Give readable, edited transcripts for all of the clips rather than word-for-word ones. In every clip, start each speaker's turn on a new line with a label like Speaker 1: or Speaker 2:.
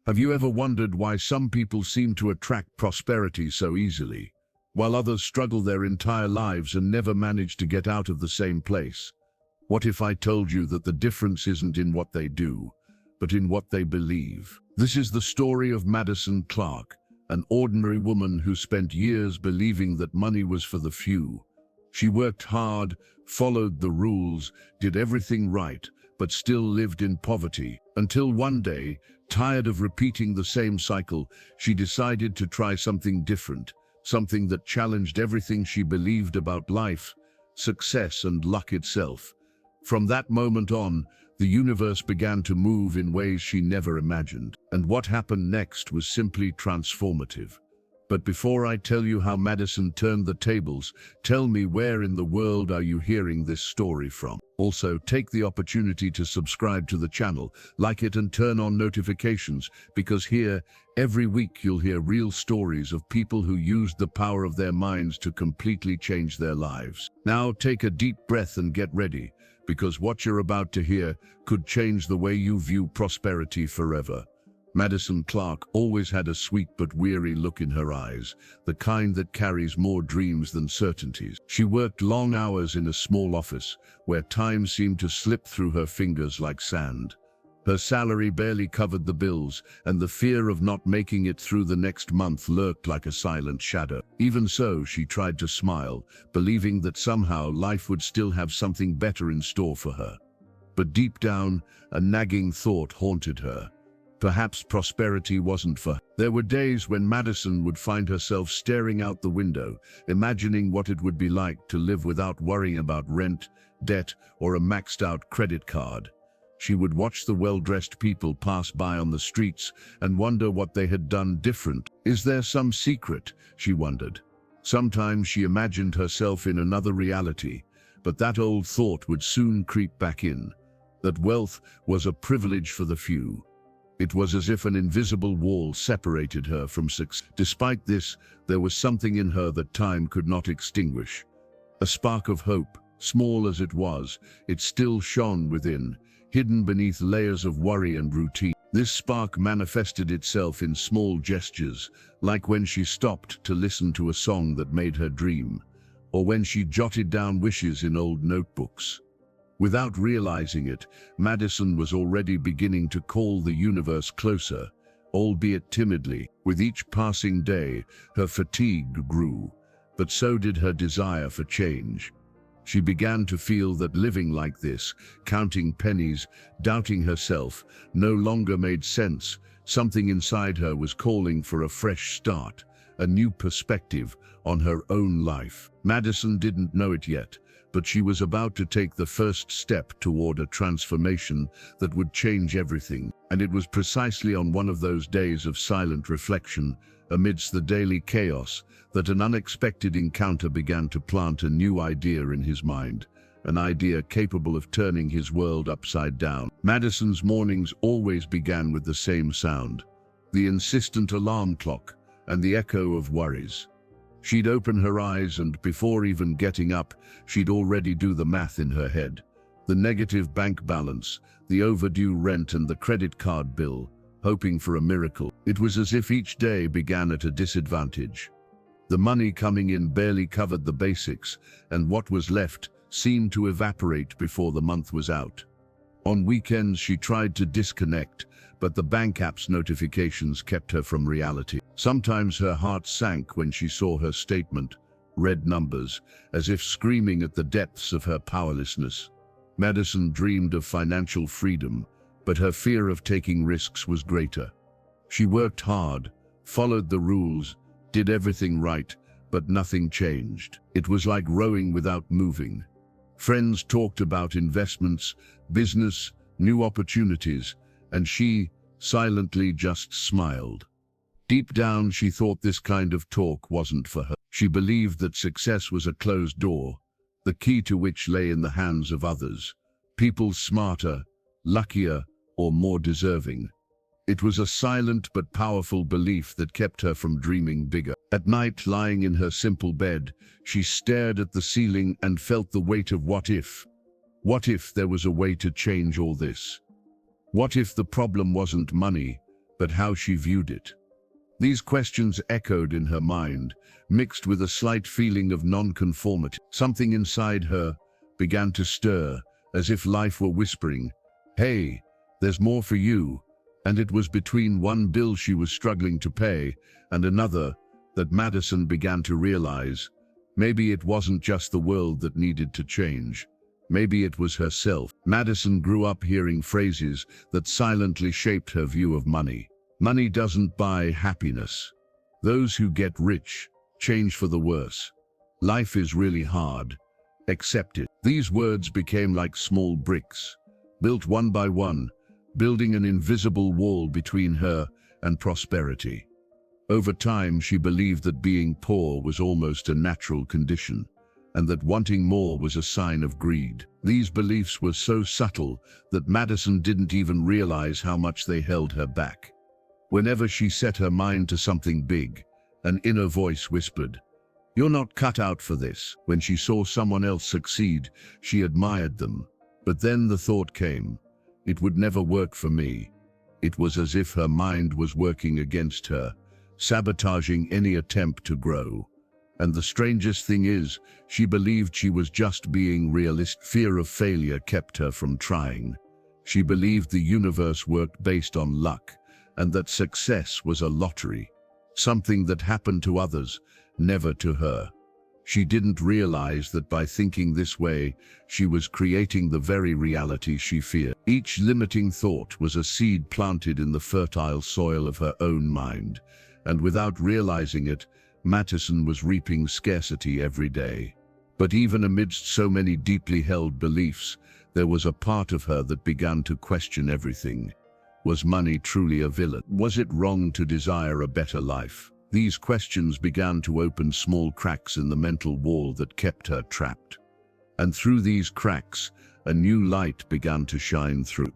Speaker 1: Have you ever wondered why some people seem to attract prosperity so easily, while others struggle their entire lives and never manage to get out of the same place? What if I told you that the difference isn't in what they do, but in what they believe? This is the story of Madison Clark, an ordinary woman who spent years believing that money was for the few. She worked hard, followed the rules, did everything right, but still lived in poverty, until one day, tired of repeating the same cycle, she decided to try something different, something that challenged everything she believed about life, success, and luck itself. From that moment on, the universe began to move in ways she never imagined, and what happened next was simply transformative. But before I tell you how Madison turned the tables, tell me, where in the world are you hearing this story from? Also, take the opportunity to subscribe to the channel, like it, and turn on notifications, because here, every week you'll hear real stories of people who used the power of their minds to completely change their lives. Now take a deep breath and get ready, because what you're about to hear could change the way you view prosperity forever. Madison Clark always had a sweet but weary look in her eyes, the kind that carries more dreams than certainties. She worked long hours in a small office, where time seemed to slip through her fingers like sand. Her salary barely covered the bills, and the fear of not making it through the next month lurked like a silent shadow. Even so, she tried to smile, believing that somehow life would still have something better in store for her. But deep down, a nagging thought haunted her. Perhaps prosperity wasn't for her. There were days when Madison would find herself staring out the window, imagining what it would be like to live without worrying about rent, debt, or a maxed-out credit card. She would watch the well-dressed people pass by on the streets and wonder what they had done different. Is there some secret? She wondered. Sometimes she imagined herself in another reality, but that old thought would soon creep back in, that wealth was a privilege for the few. It was as if an invisible wall separated her from success. Despite this, there was something in her that time could not extinguish. A spark of hope, small as it was, it still shone within, hidden beneath layers of worry and routine. This spark manifested itself in small gestures, like when she stopped to listen to a song that made her dream, or when she jotted down wishes in old notebooks. Without realizing it, Madison was already beginning to call the universe closer, albeit timidly. With each passing day, her fatigue grew, but so did her desire for change. She began to feel that living like this, counting pennies, doubting herself, no longer made sense. Something inside her was calling for a fresh start, a new perspective on her own life. Madison didn't know it yet, but she was about to take the first step toward a transformation that would change everything. And it was precisely on one of those days of silent reflection, amidst the daily chaos, that an unexpected encounter began to plant a new idea in his mind, an idea capable of turning his world upside down. Madison's mornings always began with the same sound, the insistent alarm clock and the echo of worries. She'd open her eyes, and before even getting up, she'd already do the math in her head. The negative bank balance, the overdue rent, and the credit card bill, hoping for a miracle. It was as if each day began at a disadvantage. The money coming in barely covered the basics, and what was left seemed to evaporate before the month was out. On weekends, she tried to disconnect, but the bank app's notifications kept her from reality. Sometimes her heart sank when she saw her statement, red numbers, as if screaming at the depths of her powerlessness. Madison dreamed of financial freedom, but her fear of taking risks was greater. She worked hard, followed the rules, did everything right, but nothing changed. It was like rowing without moving. Friends talked about investments, business, new opportunities, and she silently just smiled. Deep down, she thought this kind of talk wasn't for her. She believed that success was a closed door, the key to which lay in the hands of others, people smarter, luckier, or more deserving. It was a silent but powerful belief that kept her from dreaming bigger. At night, lying in her simple bed, she stared at the ceiling and felt the weight of what if. What if there was a way to change all this? What if the problem wasn't money, but how she viewed it. These questions echoed in her mind, mixed with a slight feeling of nonconformity. Something inside her began to stir, as if life were whispering, "Hey, there's more for you." And it was between one bill she was struggling to pay and another that Madison began to realize maybe it wasn't just the world that needed to change. Maybe it was herself. Madison grew up hearing phrases that silently shaped her view of money. Money doesn't buy happiness. Those who get rich change for the worse. Life is really hard. Accept it. These words became like small bricks, built one by one, building an invisible wall between her and prosperity. Over time, she believed that being poor was almost a natural condition, and that wanting more was a sign of greed. These beliefs were so subtle that Madison didn't even realize how much they held her back. Whenever she set her mind to something big, an inner voice whispered, "You're not cut out for this." When she saw someone else succeed, she admired them. But then the thought came, it would never work for me. It was as if her mind was working against her, sabotaging any attempt to grow. And the strangest thing is, she believed she was just being realistic. Fear of failure kept her from trying. She believed the universe worked based on luck, and that success was a lottery, something that happened to others, never to her. She didn't realize that by thinking this way, she was creating the very reality she feared. Each limiting thought was a seed planted in the fertile soil of her own mind, and without realizing it, Madison was reaping scarcity every day. But even amidst so many deeply held beliefs, there was a part of her that began to question everything. Was money truly a villain? Was it wrong to desire a better life? These questions began to open small cracks in the mental wall that kept her trapped. And through these cracks, a new light began to shine through.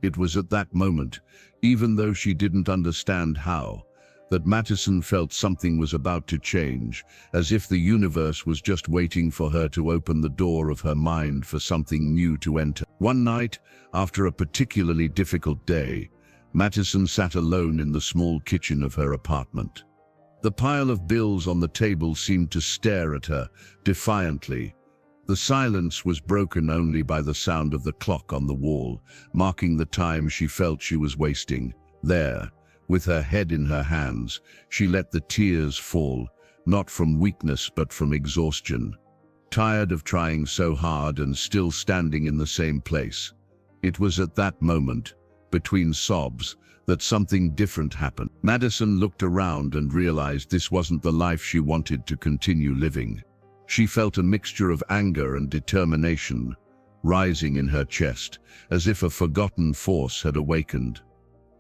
Speaker 1: It was at that moment, even though she didn't understand how, that Madison felt something was about to change, as if the universe was just waiting for her to open the door of her mind for something new to enter. One night, after a particularly difficult day, Madison sat alone in the small kitchen of her apartment. The pile of bills on the table seemed to stare at her defiantly. The silence was broken only by the sound of the clock on the wall, marking the time she felt she was wasting. There, with her head in her hands, she let the tears fall, not from weakness but from exhaustion. Tired of trying so hard and still standing in the same place. It was at that moment, between sobs, that something different happened. Madison looked around and realized this wasn't the life she wanted to continue living. She felt a mixture of anger and determination rising in her chest, as if a forgotten force had awakened.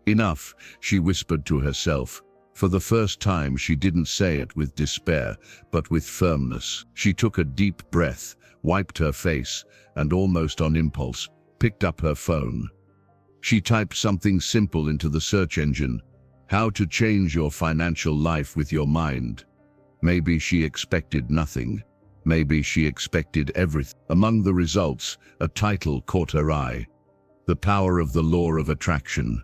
Speaker 1: "Enough," she whispered to herself. For the first time, she didn't say it with despair, but with firmness. She took a deep breath, wiped her face, and almost on impulse, picked up her phone. She typed something simple into the search engine: "How to change your financial life with your mind." Maybe she expected nothing. Maybe she expected everything. Among the results, a title caught her eye: "The Power of the Law of Attraction."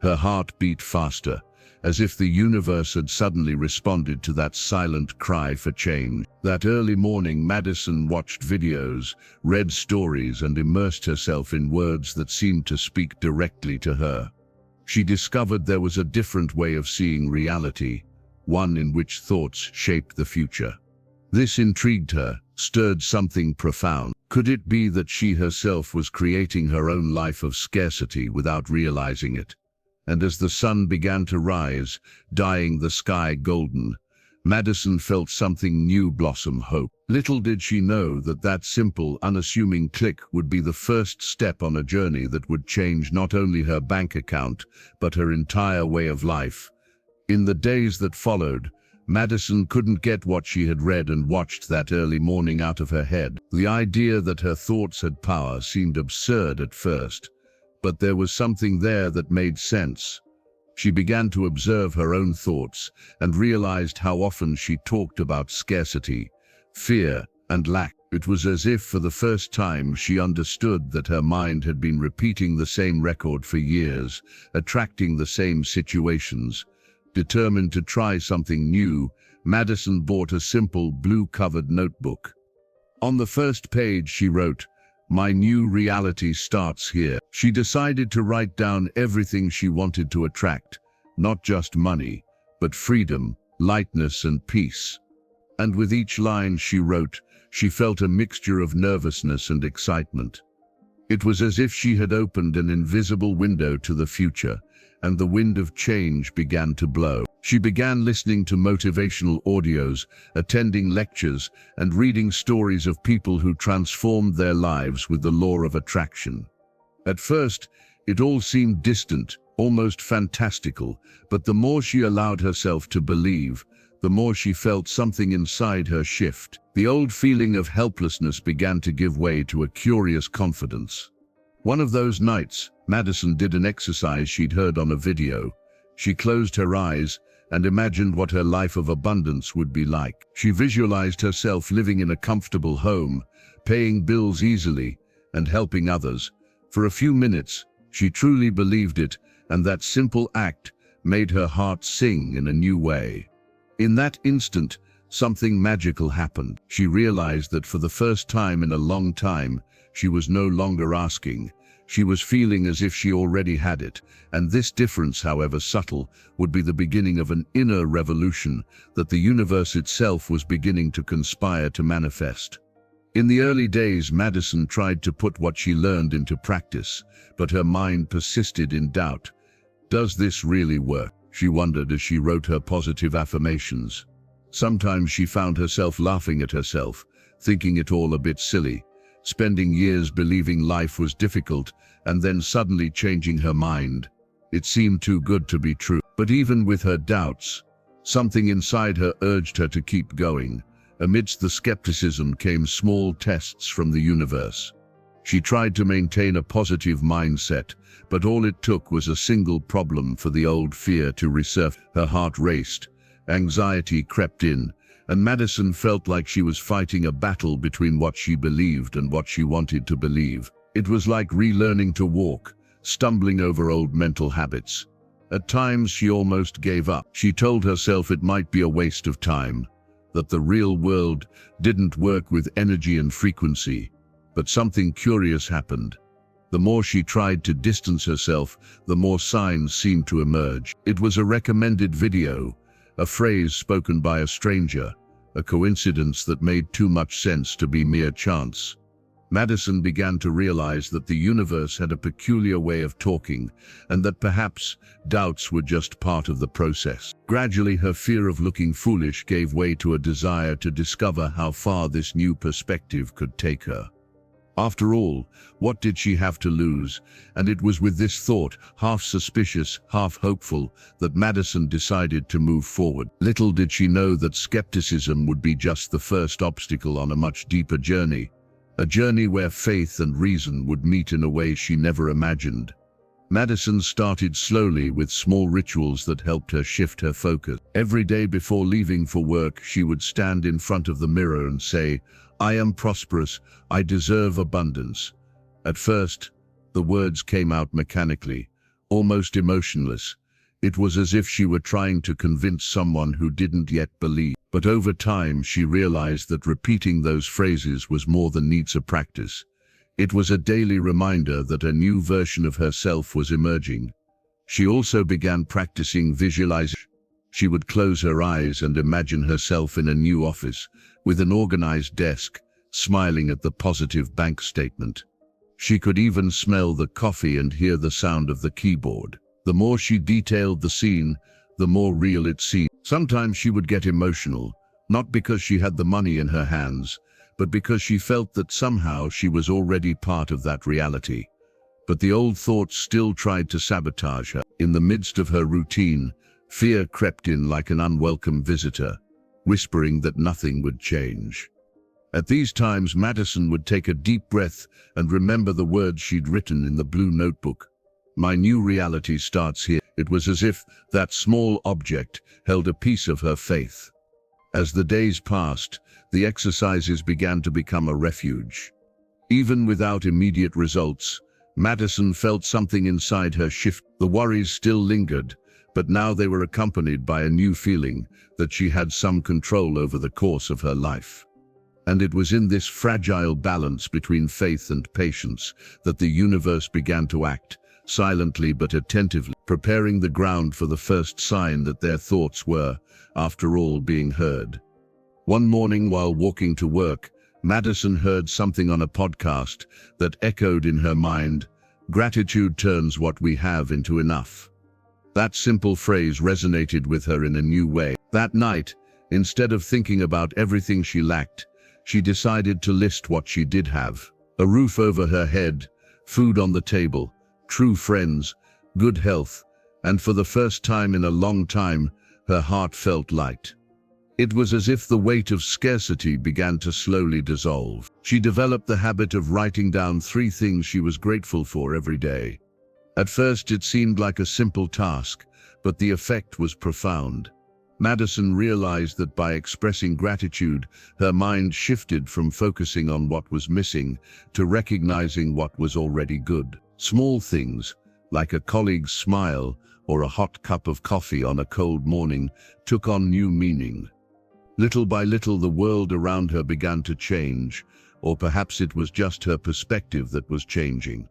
Speaker 1: Her heart beat faster, as if the universe had suddenly responded to that silent cry for change. That early morning, Madison watched videos, read stories, and immersed herself in words that seemed to speak directly to her. She discovered there was a different way of seeing reality, one in which thoughts shaped the future. This intrigued her, stirred something profound. Could it be that she herself was creating her own life of scarcity without realizing it? And as the sun began to rise, dyeing the sky golden, Madison felt something new blossom: hope. Little did she know that that simple, unassuming click would be the first step on a journey that would change not only her bank account, but her entire way of life. In the days that followed, Madison couldn't get what she had read and watched that early morning out of her head. The idea that her thoughts had power seemed absurd at first, but there was something there that made sense. She began to observe her own thoughts and realized how often she talked about scarcity, fear, and lack. It was as if for the first time she understood that her mind had been repeating the same record for years, attracting the same situations. Determined to try something new, Madison bought a simple blue-covered notebook. On the first page she wrote, "My new reality starts here." She decided to write down everything she wanted to attract, not just money, but freedom, lightness and peace. And with each line she wrote, she felt a mixture of nervousness and excitement. It was as if she had opened an invisible window to the future, and the wind of change began to blow. She began listening to motivational audios, attending lectures, and reading stories of people who transformed their lives with the law of attraction. At first, it all seemed distant, almost fantastical, but the more she allowed herself to believe, the more she felt something inside her shift. The old feeling of helplessness began to give way to a curious confidence. One of those nights, Madison did an exercise she'd heard on a video. She closed her eyes and imagined what her life of abundance would be like. She visualized herself living in a comfortable home, paying bills easily, and helping others. For a few minutes, she truly believed it, and that simple act made her heart sing in a new way. In that instant, something magical happened. She realized that for the first time in a long time, she was no longer asking. She was feeling as if she already had it, and this difference, however subtle, would be the beginning of an inner revolution that the universe itself was beginning to conspire to manifest. In the early days, Madison tried to put what she learned into practice, but her mind persisted in doubt. Does this really work? She wondered as she wrote her positive affirmations. Sometimes she found herself laughing at herself, thinking it all a bit silly, spending years believing life was difficult, and then suddenly changing her mind. It seemed too good to be true. But even with her doubts, something inside her urged her to keep going. Amidst the skepticism came small tests from the universe. She tried to maintain a positive mindset, but all it took was a single problem for the old fear to resurface. Her heart raced, anxiety crept in, and Madison felt like she was fighting a battle between what she believed and what she wanted to believe. It was like relearning to walk, stumbling over old mental habits. At times she almost gave up. She told herself it might be a waste of time, that the real world didn't work with energy and frequency. But something curious happened. The more she tried to distance herself, the more signs seemed to emerge. It was a recommended video, a phrase spoken by a stranger, a coincidence that made too much sense to be mere chance. Madison began to realize that the universe had a peculiar way of talking, and that perhaps doubts were just part of the process. Gradually, her fear of looking foolish gave way to a desire to discover how far this new perspective could take her. After all, what did she have to lose? And it was with this thought, half suspicious, half hopeful, that Madison decided to move forward. Little did she know that skepticism would be just the first obstacle on a much deeper journey. A journey where faith and reason would meet in a way she never imagined. Madison started slowly with small rituals that helped her shift her focus. Every day before leaving for work, she would stand in front of the mirror and say, "I am prosperous, I deserve abundance." At first, the words came out mechanically, almost emotionless. It was as if she were trying to convince someone who didn't yet believe. But over time, she realized that repeating those phrases was more than needs a practice. It was a daily reminder that a new version of herself was emerging. She also began practicing visualization. She would close her eyes and imagine herself in a new office, with an organized desk, smiling at the positive bank statement. She could even smell the coffee and hear the sound of the keyboard. The more she detailed the scene, the more real it seemed. Sometimes she would get emotional, not because she had the money in her hands, but because she felt that somehow she was already part of that reality. But the old thoughts still tried to sabotage her. In the midst of her routine, fear crept in like an unwelcome visitor, whispering that nothing would change. At these times, Madison would take a deep breath and remember the words she'd written in the blue notebook. "My new reality starts here." It was as if that small object held a piece of her faith. As the days passed, the exercises began to become a refuge. Even without immediate results, Madison felt something inside her shift. The worries still lingered, but now they were accompanied by a new feeling that she had some control over the course of her life. And it was in this fragile balance between faith and patience that the universe began to act, silently but attentively, preparing the ground for the first sign that their thoughts were, after all, being heard. One morning while walking to work, Madison heard something on a podcast that echoed in her mind: "Gratitude turns what we have into enough." That simple phrase resonated with her in a new way. That night, instead of thinking about everything she lacked, she decided to list what she did have: a roof over her head, food on the table, true friends, good health, and for the first time in a long time, her heart felt light. It was as if the weight of scarcity began to slowly dissolve. She developed the habit of writing down 3 things she was grateful for every day. At first it seemed like a simple task, but the effect was profound. Madison realized that by expressing gratitude, her mind shifted from focusing on what was missing to recognizing what was already good. Small things, like a colleague's smile or a hot cup of coffee on a cold morning, took on new meaning. Little by little, the world around her began to change, or perhaps it was just her perspective that was changing.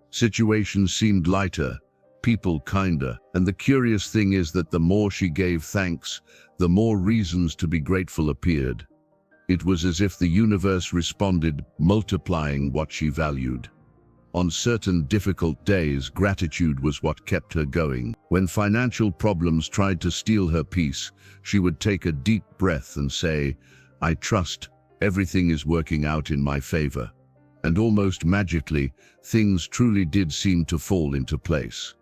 Speaker 1: Situations seemed lighter, people kinder, and the curious thing is that the more she gave thanks, the more reasons to be grateful appeared. It was as if the universe responded, multiplying what she valued. On certain difficult days, gratitude was what kept her going. When financial problems tried to steal her peace, she would take a deep breath and say, "I trust everything is working out in my favor." And almost magically, things truly did seem to fall into place.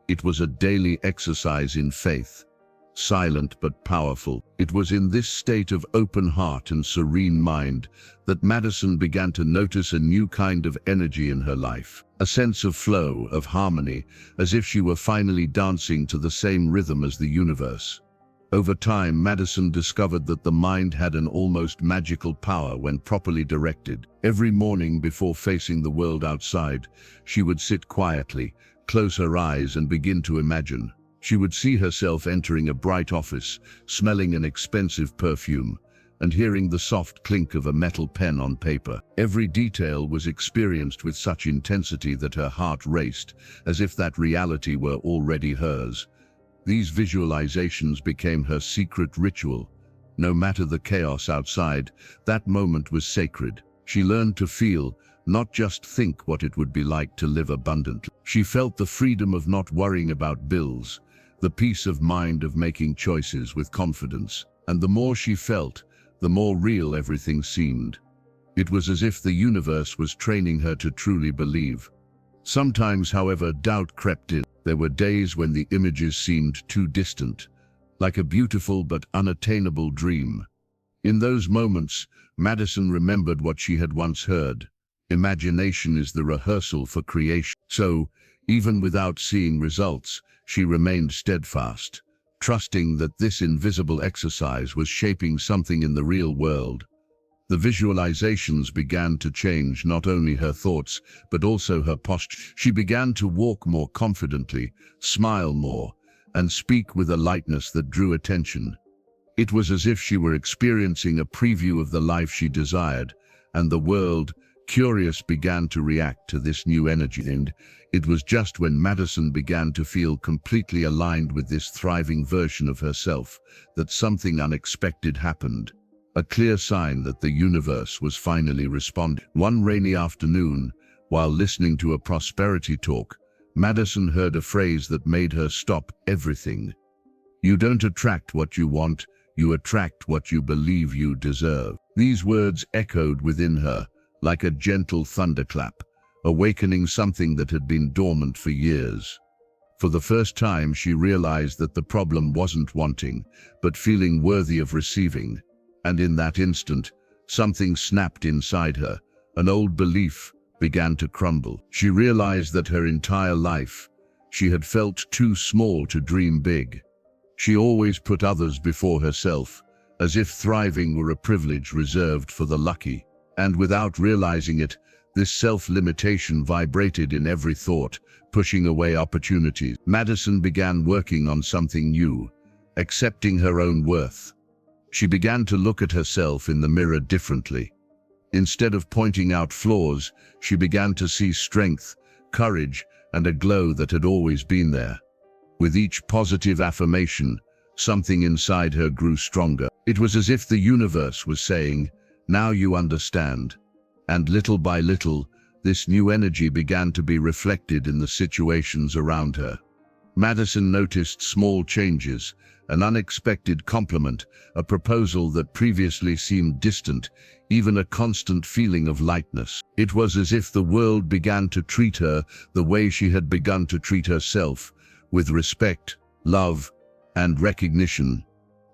Speaker 1: It was a daily exercise in faith, silent but powerful. It was in this state of open heart and serene mind that Madison began to notice a new kind of energy in her life, a sense of flow, of harmony, as if she were finally dancing to the same rhythm as the universe. Over time, Madison discovered that the mind had an almost magical power when properly directed. Every morning before facing the world outside, she would sit quietly, close her eyes and begin to imagine. She would see herself entering a bright office, smelling an expensive perfume, and hearing the soft clink of a metal pen on paper. Every detail was experienced with such intensity that her heart raced, as if that reality were already hers. These visualizations became her secret ritual. No matter the chaos outside, that moment was sacred. She learned to feel, not just think, what it would be like to live abundantly. She felt the freedom of not worrying about bills, the peace of mind of making choices with confidence. And the more she felt, the more real everything seemed. It was as if the universe was training her to truly believe. Sometimes, however, doubt crept in. There were days when the images seemed too distant, like a beautiful but unattainable dream. In those moments, Madison remembered what she had once heard: imagination is the rehearsal for creation. So, even without seeing results, she remained steadfast, trusting that this invisible exercise was shaping something in the real world. The visualizations began to change not only her thoughts, but also her posture. She began to walk more confidently, smile more, and speak with a lightness that drew attention. It was as if she were experiencing a preview of the life she desired, and the world, curious, began to react to this new energy. And it was just when Madison began to feel completely aligned with this thriving version of herself that something unexpected happened. A clear sign that the universe was finally responding. One rainy afternoon, while listening to a prosperity talk, Madison heard a phrase that made her stop everything. "You don't attract what you want, you attract what you believe you deserve." These words echoed within her like a gentle thunderclap, awakening something that had been dormant for years. For the first time, she realized that the problem wasn't wanting, but feeling worthy of receiving. And in that instant, something snapped inside her. An old belief began to crumble. She realized that her entire life, she had felt too small to dream big. She always put others before herself, as if thriving were a privilege reserved for the lucky. And without realizing it, this self-limitation vibrated in every thought, pushing away opportunities. Madison began working on something new, accepting her own worth. She began to look at herself in the mirror differently. Instead of pointing out flaws, she began to see strength, courage, and a glow that had always been there. With each positive affirmation, something inside her grew stronger. It was as if the universe was saying, "Now you understand." And little by little, this new energy began to be reflected in the situations around her. Madison noticed small changes, an unexpected compliment, a proposal that previously seemed distant, even a constant feeling of lightness. It was as if the world began to treat her the way she had begun to treat herself, with respect, love, and recognition.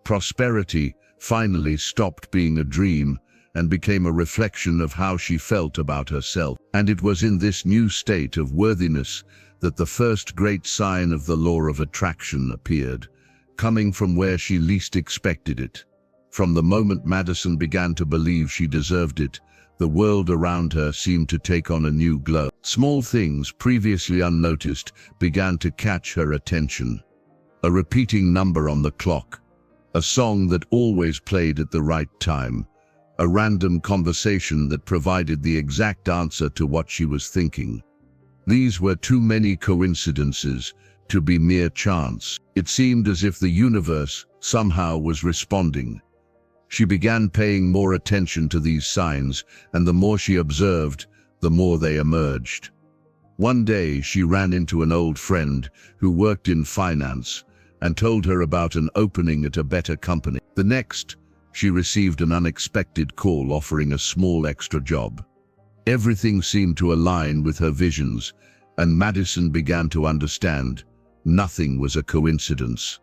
Speaker 1: Prosperity finally stopped being a dream and became a reflection of how she felt about herself. And it was in this new state of worthiness that the first great sign of the law of attraction appeared, coming from where she least expected it. From the moment Madison began to believe she deserved it, the world around her seemed to take on a new glow. Small things, previously unnoticed, began to catch her attention. A repeating number on the clock, a song that always played at the right time, a random conversation that provided the exact answer to what she was thinking. These were too many coincidences to be mere chance. It seemed as if the universe somehow was responding. She began paying more attention to these signs, and the more she observed, the more they emerged. One day she ran into an old friend who worked in finance and told her about an opening at a better company. The next, she received an unexpected call offering a small extra job. Everything seemed to align with her visions, and Madison began to understand nothing was a coincidence.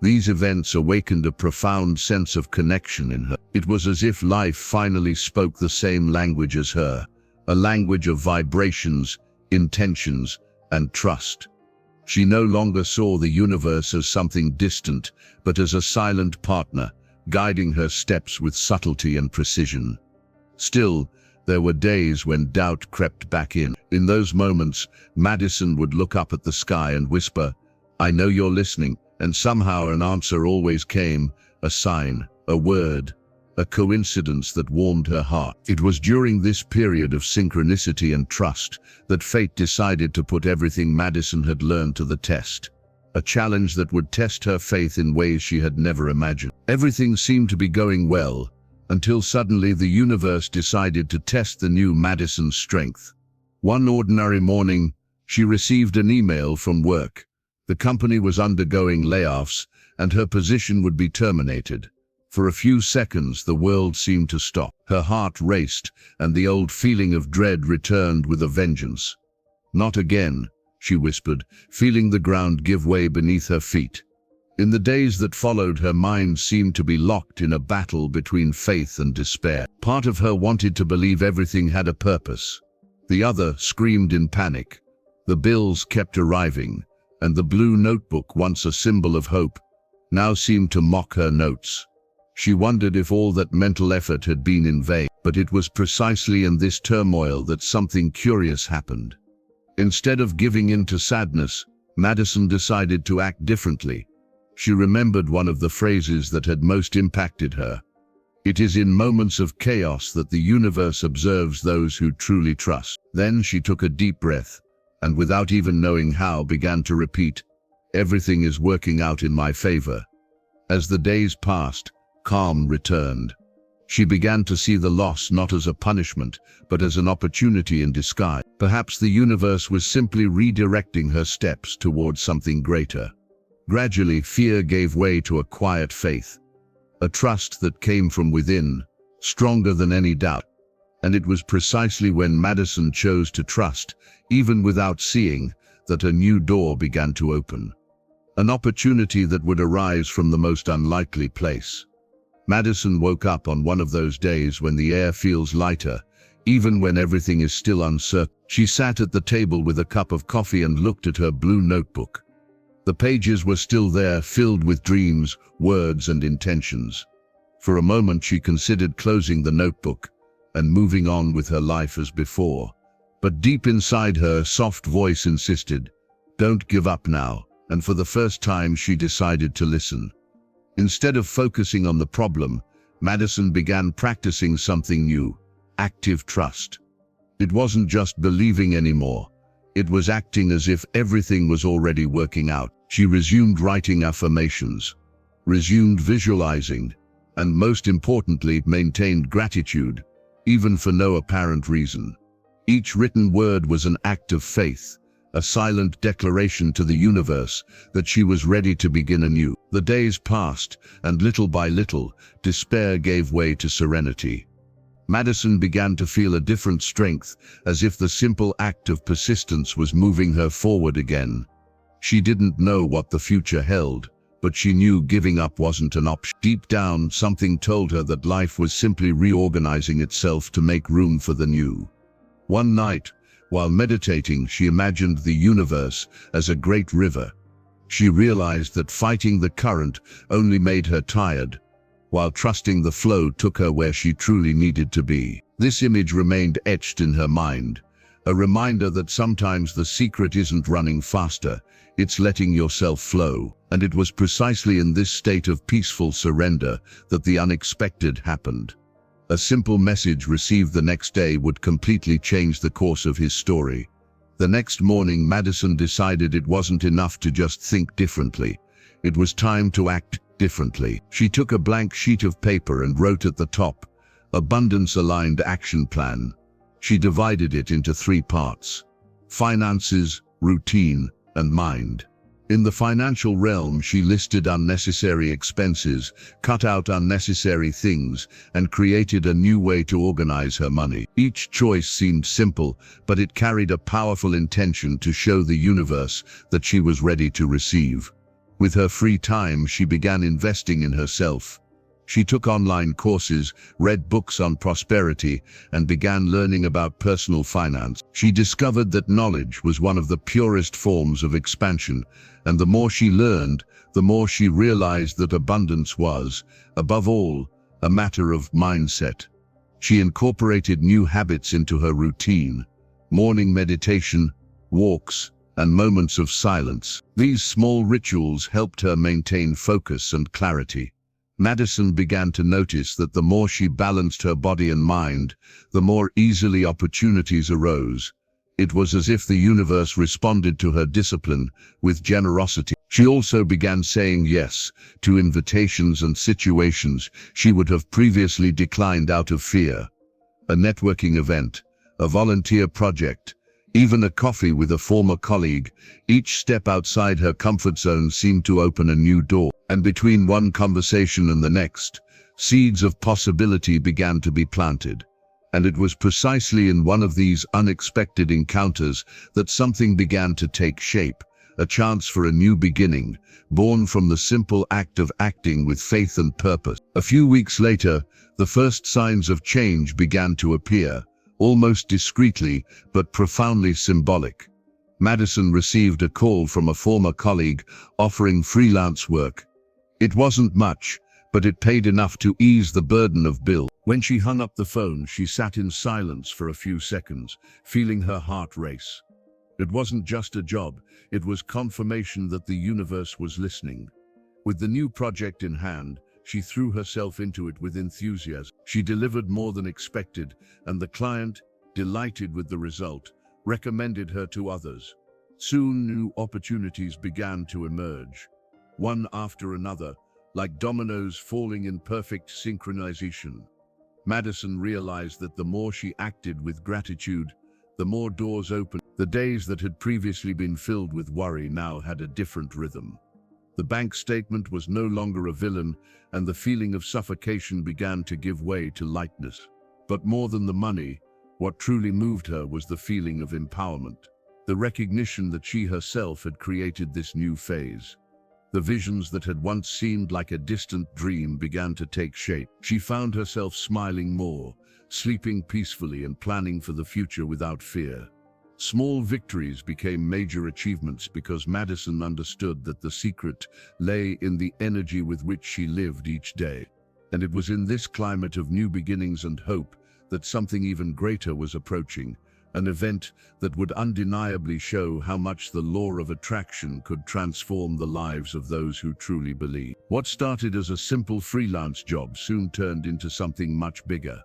Speaker 1: These events awakened a profound sense of connection in her. It was as if life finally spoke the same language as her, a language of vibrations, intentions, and trust. She no longer saw the universe as something distant, but as a silent partner, guiding her steps with subtlety and precision. Still, there were days when doubt crept back in. In those moments, Madison would look up at the sky and whisper, "I know you're listening," and somehow an answer always came, a sign, a word, a coincidence that warmed her heart. It was during this period of synchronicity and trust that fate decided to put everything Madison had learned to the test. A challenge that would test her faith in ways she had never imagined. Everything seemed to be going well, until suddenly the universe decided to test the new Madison's strength. One ordinary morning, she received an email from work. The company was undergoing layoffs, and her position would be terminated. For a few seconds, the world seemed to stop. Her heart raced, and the old feeling of dread returned with a vengeance. "Not again," she whispered, feeling the ground give way beneath her feet. In the days that followed, her mind seemed to be locked in a battle between faith and despair. Part of her wanted to believe everything had a purpose. The other screamed in panic. The bills kept arriving, and the blue notebook, once a symbol of hope, now seemed to mock her notes. She wondered if all that mental effort had been in vain. But it was precisely in this turmoil that something curious happened. Instead of giving in to sadness, Madison decided to act differently. She remembered one of the phrases that had most impacted her. "It is in moments of chaos that the universe observes those who truly trust." Then she took a deep breath, and without even knowing how, began to repeat, "Everything is working out in my favor." As the days passed, calm returned. She began to see the loss not as a punishment, but as an opportunity in disguise. Perhaps the universe was simply redirecting her steps towards something greater. Gradually, fear gave way to a quiet faith, a trust that came from within, stronger than any doubt. And it was precisely when Madison chose to trust, even without seeing, that a new door began to open. An opportunity that would arise from the most unlikely place. Madison woke up on one of those days when the air feels lighter, even when everything is still uncertain. She sat at the table with a cup of coffee and looked at her blue notebook. The pages were still there, filled with dreams, words, and intentions. For a moment she considered closing the notebook and moving on with her life as before. But deep inside her, a soft voice insisted, "Don't give up now." And for the first time she decided to listen. Instead of focusing on the problem, Madison began practicing something new: active trust. It wasn't just believing anymore. It was acting as if everything was already working out. She resumed writing affirmations, resumed visualizing, and most importantly, maintained gratitude, even for no apparent reason. Each written word was an act of faith, a silent declaration to the universe that she was ready to begin anew. The days passed, and little by little, despair gave way to serenity. Madison began to feel a different strength, as if the simple act of persistence was moving her forward again. She didn't know what the future held, but she knew giving up wasn't an option. Deep down, something told her that life was simply reorganizing itself to make room for the new. One night, while meditating, she imagined the universe as a great river. She realized that fighting the current only made her tired, while trusting the flow took her where she truly needed to be. This image remained etched in her mind, a reminder that sometimes the secret isn't running faster, it's letting yourself flow. And it was precisely in this state of peaceful surrender that the unexpected happened. A simple message received the next day would completely change the course of his story. The next morning, Madison decided it wasn't enough to just think differently. It was time to act differently. She took a blank sheet of paper and wrote at the top, "Abundance-aligned action plan." She divided it into 3 parts: finances, routine, and mind. In the financial realm, she listed unnecessary expenses, cut out unnecessary things, and created a new way to organize her money. Each choice seemed simple, but it carried a powerful intention to show the universe that she was ready to receive. With her free time, she began investing in herself. She took online courses, read books on prosperity, and began learning about personal finance. She discovered that knowledge was one of the purest forms of expansion, and the more she learned, the more she realized that abundance was, above all, a matter of mindset. She incorporated new habits into her routine: morning meditation, walks, and moments of silence. These small rituals helped her maintain focus and clarity. Madison began to notice that the more she balanced her body and mind, the more easily opportunities arose. It was as if the universe responded to her discipline with generosity. She also began saying yes to invitations and situations she would have previously declined out of fear. A networking event, a volunteer project, even a coffee with a former colleague, each step outside her comfort zone seemed to open a new door. And between one conversation and the next, seeds of possibility began to be planted. And it was precisely in one of these unexpected encounters that something began to take shape, a chance for a new beginning, born from the simple act of acting with faith and purpose. A few weeks later, the first signs of change began to appear, almost discreetly but profoundly symbolic. Madison received a call from a former colleague offering freelance work. It wasn't much, but it paid enough to ease the burden of bills. When she hung up the phone, she sat in silence for a few seconds, feeling her heart race. It wasn't just a job, it was confirmation that the universe was listening. With the new project in hand, she threw herself into it with enthusiasm. She delivered more than expected, and the client, delighted with the result, recommended her to others. Soon new opportunities began to emerge, one after another, like dominoes falling in perfect synchronization. Madison realized that the more she acted with gratitude, the more doors opened. The days that had previously been filled with worry now had a different rhythm. The bank statement was no longer a villain, and the feeling of suffocation began to give way to lightness. But more than the money, what truly moved her was the feeling of empowerment, the recognition that she herself had created this new phase. The visions that had once seemed like a distant dream began to take shape. She found herself smiling more, sleeping peacefully and planning for the future without fear. Small victories became major achievements because Madison understood that the secret lay in the energy with which she lived each day. And it was in this climate of new beginnings and hope that something even greater was approaching, an event that would undeniably show how much the law of attraction could transform the lives of those who truly believe. What started as a simple freelance job soon turned into something much bigger.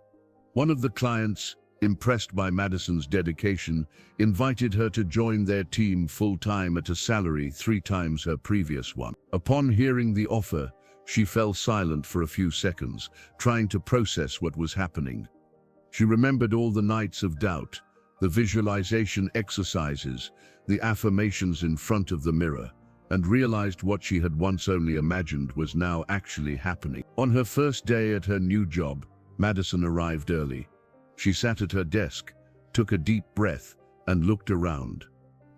Speaker 1: One of the clients, impressed by Madison's dedication, invited her to join their team full-time at a salary 3 times her previous one. Upon hearing the offer, she fell silent for a few seconds, trying to process what was happening. She remembered all the nights of doubt, the visualization exercises, the affirmations in front of the mirror, and realized what she had once only imagined was now actually happening. On her first day at her new job, Madison arrived early. She sat at her desk, took a deep breath, and looked around.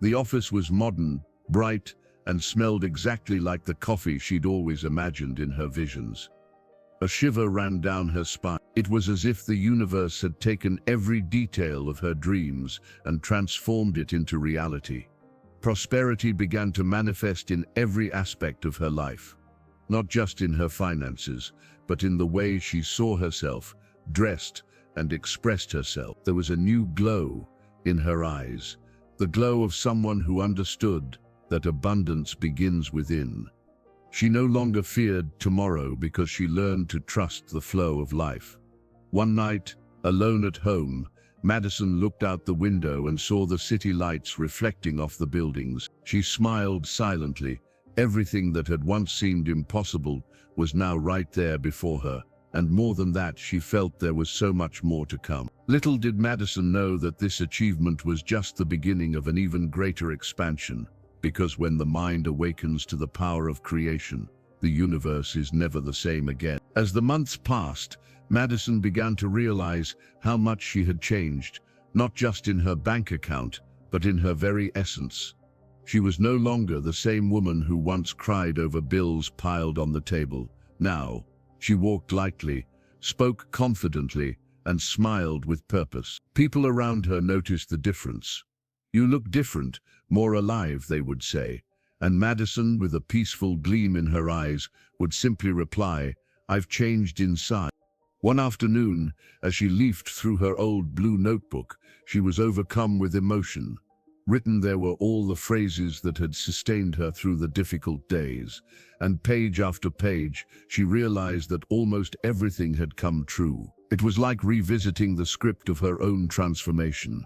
Speaker 1: The office was modern, bright, and smelled exactly like the coffee she'd always imagined in her visions. A shiver ran down her spine. It was as if the universe had taken every detail of her dreams and transformed it into reality. Prosperity began to manifest in every aspect of her life, not just in her finances, but in the way she saw herself, dressed, and expressed herself. There was a new glow in her eyes, the glow of someone who understood that abundance begins within. She no longer feared tomorrow because she learned to trust the flow of life. One night, alone at home, Madison looked out the window and saw the city lights reflecting off the buildings. She smiled silently. Everything that had once seemed impossible was now right there before her, and more than that, she felt there was so much more to come. Little did Madison know that this achievement was just the beginning of an even greater expansion, because when the mind awakens to the power of creation, the universe is never the same again. As the months passed, Madison began to realize how much she had changed, not just in her bank account, but in her very essence. She was no longer the same woman who once cried over bills piled on the table. Now, she walked lightly, spoke confidently, and smiled with purpose. People around her noticed the difference. "You look different, more alive," they would say, and Madison, with a peaceful gleam in her eyes, would simply reply, "I've changed inside." One afternoon, as she leafed through her old blue notebook, she was overcome with emotion. Written there were all the phrases that had sustained her through the difficult days, and page after page, she realized that almost everything had come true. It was like revisiting the script of her own transformation.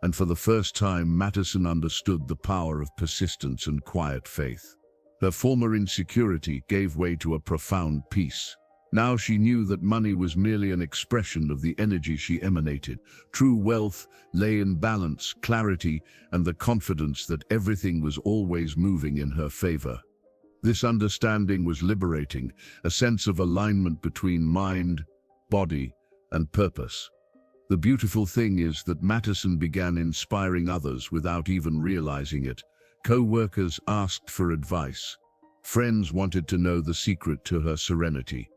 Speaker 1: And for the first time, Madison understood the power of persistence and quiet faith. Her former insecurity gave way to a profound peace. Now she knew that money was merely an expression of the energy she emanated. True wealth lay in balance, clarity, and the confidence that everything was always moving in her favor. This understanding was liberating, a sense of alignment between mind, body, and purpose. The beautiful thing is that Madison began inspiring others without even realizing it. Co-workers asked for advice. Friends wanted to know the secret to her serenity.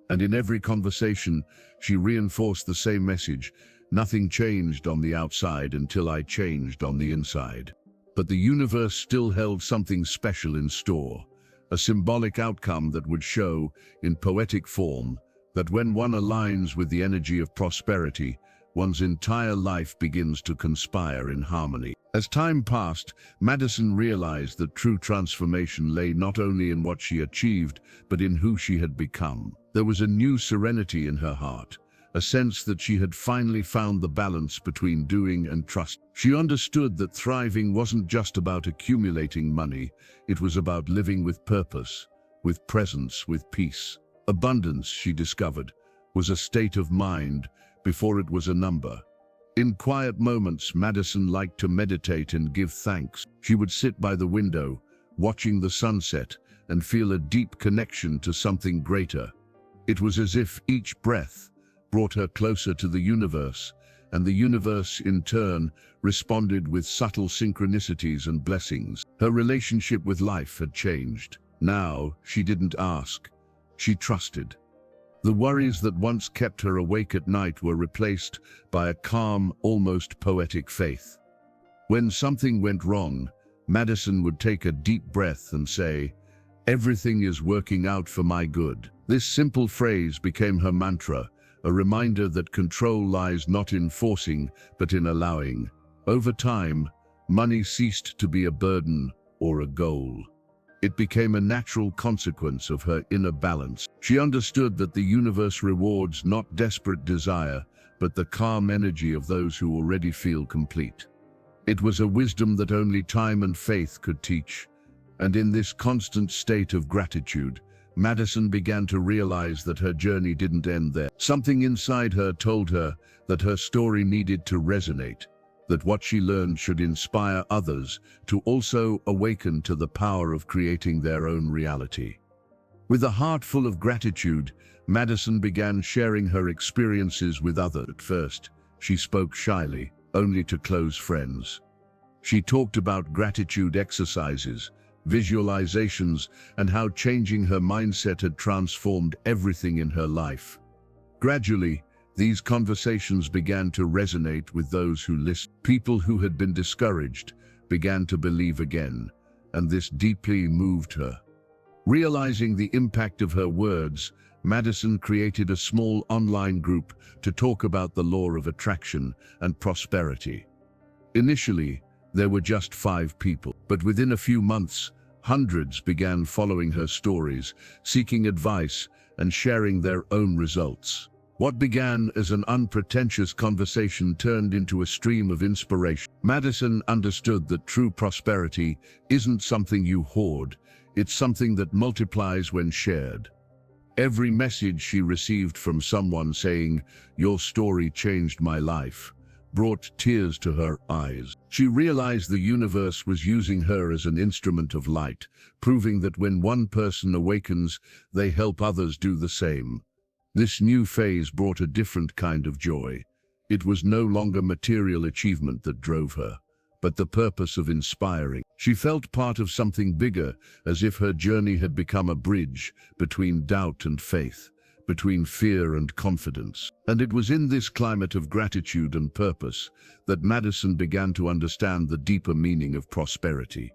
Speaker 1: And in every conversation, she reinforced the same message: nothing changed on the outside until I changed on the inside. But the universe still held something special in store, a symbolic outcome that would show, in poetic form, that when one aligns with the energy of prosperity, one's entire life begins to conspire in harmony. As time passed, Madison realized that true transformation lay not only in what she achieved, but in who she had become. There was a new serenity in her heart, a sense that she had finally found the balance between doing and trust. She understood that thriving wasn't just about accumulating money, it was about living with purpose, with presence, with peace. Abundance, she discovered, was a state of mind before it was a number. In quiet moments, Madison liked to meditate and give thanks. She would sit by the window, watching the sunset, and feel a deep connection to something greater. It was as if each breath brought her closer to the universe, and the universe, in turn, responded with subtle synchronicities and blessings. Her relationship with life had changed. Now, she didn't ask, she trusted. The worries that once kept her awake at night were replaced by a calm, almost poetic faith. When something went wrong, Madison would take a deep breath and say, Everything is working out for my good. This simple phrase became her mantra, a reminder that control lies not in forcing, but in allowing. Over time, money ceased to be a burden or a goal. It became a natural consequence of her inner balance. She understood that the universe rewards not desperate desire, but the calm energy of those who already feel complete. It was a wisdom that only time and faith could teach. And in this constant state of gratitude, Madison began to realize that her journey didn't end there. Something inside her told her that her story needed to resonate, that what she learned should inspire others to also awaken to the power of creating their own reality. With a heart full of gratitude, Madison began sharing her experiences with others. At first, she spoke shyly, only to close friends. She talked about gratitude exercises, visualizations, and how changing her mindset had transformed everything in her life. Gradually, these conversations began to resonate with those who listened. People who had been discouraged began to believe again, and this deeply moved her. Realizing the impact of her words, Madison created a small online group to talk about the law of attraction and prosperity. Initially, there were just 5 people, but within a few months, hundreds began following her stories, seeking advice and sharing their own results. What began as an unpretentious conversation turned into a stream of inspiration. Madison understood that true prosperity isn't something you hoard, it's something that multiplies when shared. Every message she received from someone saying, "Your story changed my life," brought tears to her eyes. She realized the universe was using her as an instrument of light, proving that when one person awakens, they help others do the same. This new phase brought a different kind of joy. It was no longer material achievement that drove her, but the purpose of inspiring. She felt part of something bigger, as if her journey had become a bridge between doubt and faith, between fear and confidence. And it was in this climate of gratitude and purpose that Madison began to understand the deeper meaning of prosperity,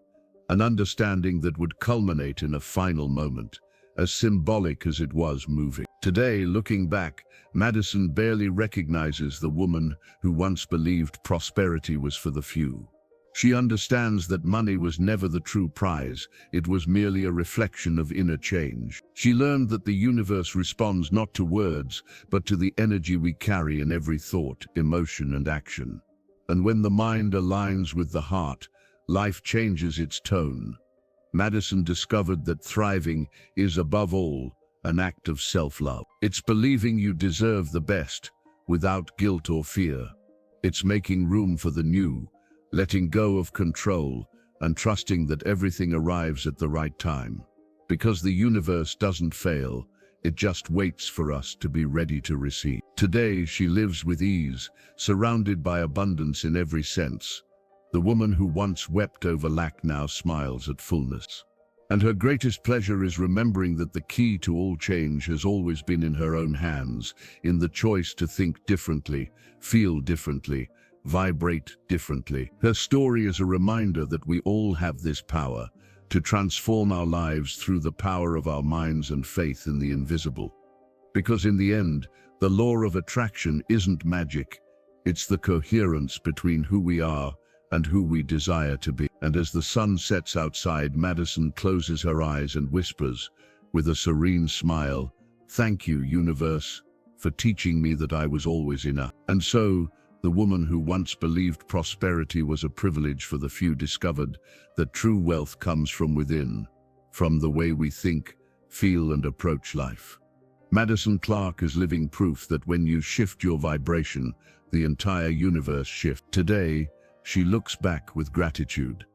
Speaker 1: an understanding that would culminate in a final moment, as symbolic as it was moving. Today, looking back, Madison barely recognizes the woman who once believed prosperity was for the few. She understands that money was never the true prize, it was merely a reflection of inner change. She learned that the universe responds not to words, but to the energy we carry in every thought, emotion, and action. And when the mind aligns with the heart, life changes its tone. Madison discovered that thriving is, above all, an act of self-love. It's believing you deserve the best, without guilt or fear. It's making room for the new, letting go of control, and trusting that everything arrives at the right time. Because the universe doesn't fail, it just waits for us to be ready to receive. Today, she lives with ease, surrounded by abundance in every sense. The woman who once wept over lack now smiles at fullness. And her greatest pleasure is remembering that the key to all change has always been in her own hands, in the choice to think differently, feel differently, vibrate differently. Her story is a reminder that we all have this power to transform our lives through the power of our minds and faith in the invisible. Because in the end, the law of attraction isn't magic, it's the coherence between who we are and who we desire to be. And as the sun sets outside, Madison closes her eyes and whispers, with a serene smile, "Thank you, universe, for teaching me that I was always enough." And so, the woman who once believed prosperity was a privilege for the few discovered that true wealth comes from within, from the way we think, feel, and approach life. Madison Clark is living proof that when you shift your vibration, the entire universe shifts. Today, she looks back with gratitude,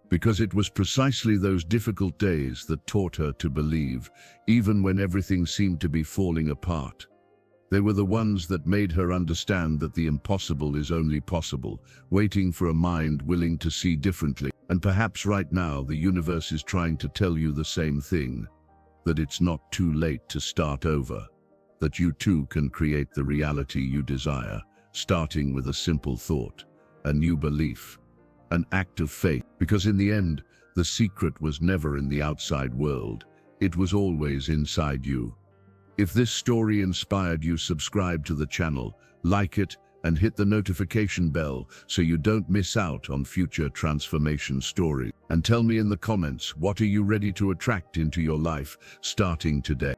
Speaker 1: because it was precisely those difficult days that taught her to believe, even when everything seemed to be falling apart. They were the ones that made her understand that the impossible is only possible, waiting for a mind willing to see differently. And perhaps right now the universe is trying to tell you the same thing, that it's not too late to start over, that you too can create the reality you desire, starting with a simple thought, a new belief, an act of faith. Because in the end, the secret was never in the outside world, It was always inside you. If this story inspired you, subscribe to the channel, like it, and hit the notification bell so you don't miss out on future transformation stories. And tell me in the comments, what are you ready to attract into your life starting today?